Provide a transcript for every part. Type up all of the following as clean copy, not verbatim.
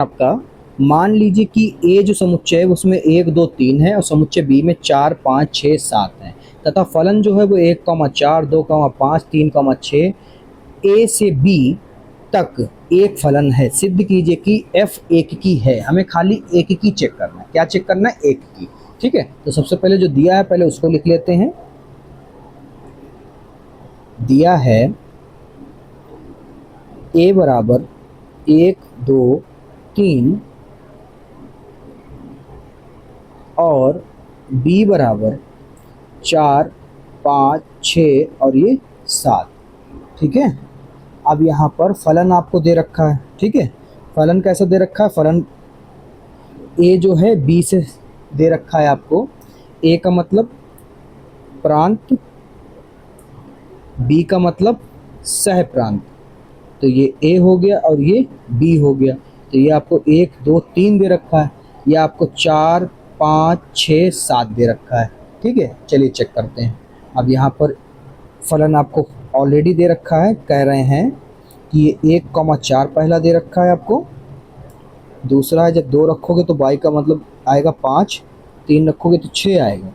आपका मान लीजिए कि ए जो समुच्चय है उसमें 1 2 3 है और समुच्चय बी में 4 5 6 7 है तथा फलन जो है वो 1,4 2,5 3,6 ए से बी तक एक फलन है। सिद्ध कीजिए कि एफ एक की है। हमें खाली एक की चेक करना है। क्या चेक करना है? एक की। ठीक है, तो सबसे पहले जो दिया है पहले उसको लिख लेते हैं। दिया है ए बराबर 1 2 3 और बी बराबर 4 5 6 और ये 7। ठीक है, अब यहाँ पर फलन आपको दे रखा है। ठीक है, फलन कैसा दे रखा है? फलन ए जो है बी से दे रखा है आपको। ए का मतलब प्रांत, बी का मतलब सह प्रांत। तो ये ए हो गया और ये बी हो गया। तो ये आपको 1 2 3 दे रखा है, ये आपको 4 5 6 7 दे रखा है। ठीक है, चलिए चेक करते हैं। अब यहाँ पर फलन आपको ऑलरेडी दे रखा है। कह रहे हैं कि ये 1,4 पहला दे रखा है आपको। दूसरा है जब 2 रखोगे तो y का मतलब आएगा 5, 3 रखोगे तो 6 आएगा।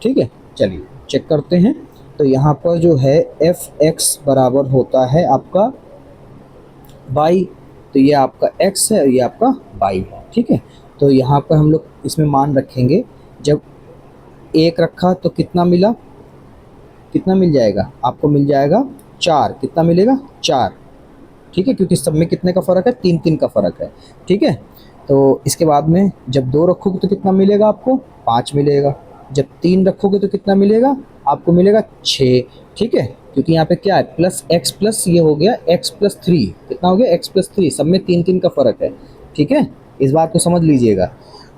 ठीक है, चलिए चेक करते हैं। तो यहाँ पर जो है एफ एक्स बराबर होता है आपका y। तो ये आपका x है और ये आपका y है। ठीक है, तो यहाँ पर हम लोग इसमें मान रखेंगे। जब 1 रखा तो कितना मिला? कितना मिल जाएगा आपको? मिल जाएगा 4। कितना मिलेगा? 4। ठीक है, क्योंकि सब में कितने का फ़र्क है? 3 3 का फ़र्क है। ठीक है, तो इसके बाद में जब 2 रखोगे तो कितना मिलेगा आपको? 5 मिलेगा। जब 3 रखोगे तो कितना मिलेगा आपको? मिलेगा 6। ठीक है, क्योंकि यहाँ पे क्या है? प्लस एक्स प्लस ये हो गया x प्लस 3। कितना हो गया? x plus 3। सब में 3 3 का फ़र्क है। ठीक है, इस बात को समझ लीजिएगा।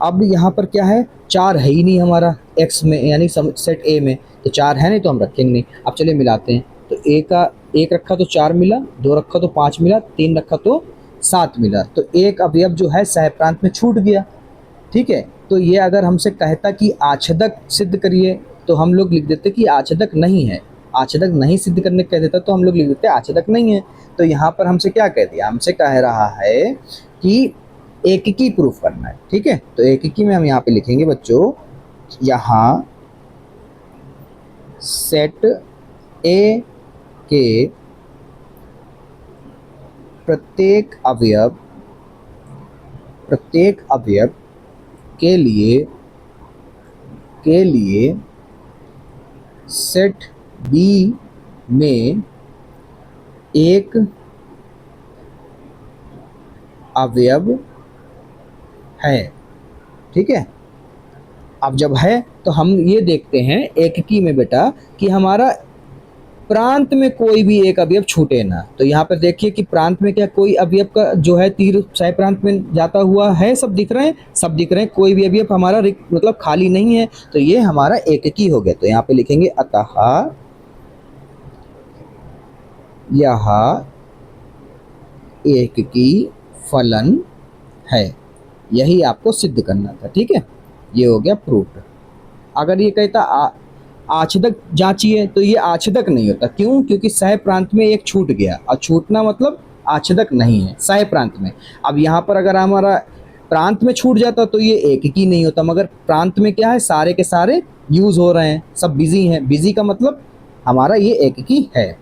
अब यहाँ पर क्या है? 4 है ही नहीं हमारा x में, यानी सेट A में। तो 4 है नहीं तो हम रखेंगे नहीं। अब चलिए मिलाते हैं। तो A का 1 रखा तो 4 मिला, 2 रखा तो 5 मिला, 3 रखा तो 7 मिला। तो एक अवयव जो है सह प्रांत में छूट गया। ठीक है, तो ये अगर हमसे कहता कि आच्छदक सिद्ध करिए तो हम लोग लिख देते कि आच्छदक नहीं है। आच्छदक नहीं सिद्ध करने कह देता तो हम लोग लिख देते आच्छदक नहीं है। तो यहाँ पर हमसे क्या कह दिया? हमसे कह रहा है कि एककी प्रूफ करना है। ठीक है, तो एककी में हम यहाँ पे लिखेंगे बच्चों, यहाँ सेट ए के प्रत्येक अवयव के लिए सेट बी में एक अवयव है। ठीक है, अब जब है तो हम ये देखते हैं एककी में बेटा कि हमारा प्रांत में कोई भी एक अवयव छूटे ना। तो यहाँ पर देखिए कि प्रांत में क्या कोई अवयव का जो है तीर सह प्रांत में जाता हुआ है? सब दिख रहे हैं, सब दिख रहे हैं। कोई भी अवयव हमारा मतलब खाली नहीं है। तो ये हमारा एककी हो गया। तो यहाँ पे लिखेंगे अतः यह एककी फलन है। यही आपको सिद्ध करना था। ठीक है, ये हो गया प्रूफ। अगर ये कहता आच्छदक जांचिए तो ये आच्छदक नहीं होता। क्यों? क्योंकि सह प्रांत में एक छूट गया और छूटना मतलब आच्छदक नहीं है सह प्रांत में। अब यहाँ पर अगर हमारा प्रांत में छूट जाता तो ये एककी नहीं होता। मगर प्रांत में क्या है? सारे के सारे यूज हो रहे हैं, सब बिजी हैं। बिजी का मतलब हमारा ये एककी है।